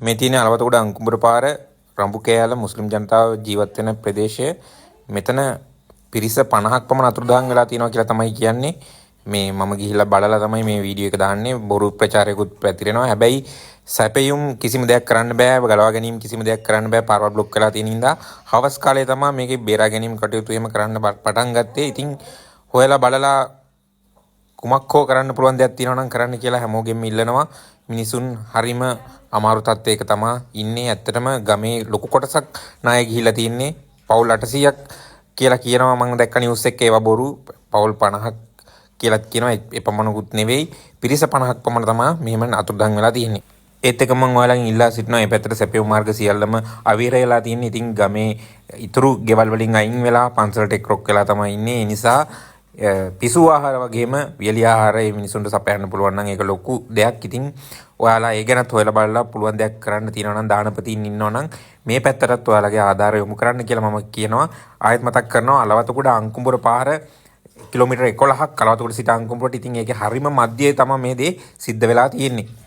මේ තියෙන අලවතගොඩ අංකුඹුර පාර රඹුකෑල මුස්ලිම් ජනතාව ජීවත් වෙන ප්‍රදේශය. මෙතන පිරිස 50ක් පමණ අතුරුදහන් වෙලා තියෙනවා කියලා තමයි කියන්නේ. මේ මම ගිහිල්ලා බලලා තමයි මේ වීඩියෝ එක දාන්නේ. බොරු ප්‍රචාරයකුත් පැතිරෙනවා. හැබැයි සැපයුම් කිසිම දෙයක් කරන්න බෑ. ගලවා ගැනීම කිසිම දෙයක් කරන්න බෑ. පාරවල් බ්ලොක් කරලා තියෙන හින්දා හවස් කාලේ තමයි මේකේ බේරා ගැනීම කටයුතු එහෙම කරන්න පටන් ගත්තේ. ඉතින් හොයලා බලලා කුමක් හෝ කරන්න පුළුවන් දෙයක් තියෙනවා නම් කරන්න කියලා හැමෝගෙම ඉල්ලනවා. මිනිසුන් හරිම අමාරු තත්ත්වයක තමයි ඉන්නේ. ඇත්තටම ගමේ ලොකු කොටසක් ණය ගිහිලා තින්නේ. පවුල් 800ක් කියලා කියනවා. මම දැක්ක නිවුස් එකේ ඒවා බොරු. පවුල් 50ක් කියලාත් කියනවා. එපමණකුත් නෙවෙයි. පිරිස 50ක් පමණ තමයි මෙහෙම අතුරුදහන් වෙලා තියෙන්නේ. ඒත් එක මම ඔයාලගෙන් ඉල්ලා සිටිනවා මේ පැත්තට සැපයුම් මාර්ග සියල්ලම අවීර වෙලා තියෙන්නේ. ඉතින් ගමේ ඉතුරු ගෙවල් වලින් අයින් වෙලා පන්සලට එක්රොක් වෙලා තමයි ඉන්නේ. ඒ නිසා පිසු ආහාර වගේම වියලි ආහාර මේ මිනිසුන්ට සපයන්න පුළුවන් නම් ඒක ලොකු දෙයක්. ඉතින් ඔයාලා ඒ ගැනත් හොයලා බලලා පුළුවන් දෙයක් කරන්න තියෙනවා නම් දානපතීන් ඉන්නවා නම් මේ පැත්තටත් ඔයාලගේ ආධාර යොමු කරන්න කියලා මම කියනවා. ආයෙත් මතක් කරනවා අලවතගොඩ අංකුඹුර පාර කිලෝමීටර් 11ක් අලවතගොඩ සිට අංකුඹුරට. ඉතින් ඒකේ හරිම මැදයේ තමයි මේ දේ සිද්ධ වෙලා තියෙන්නේ.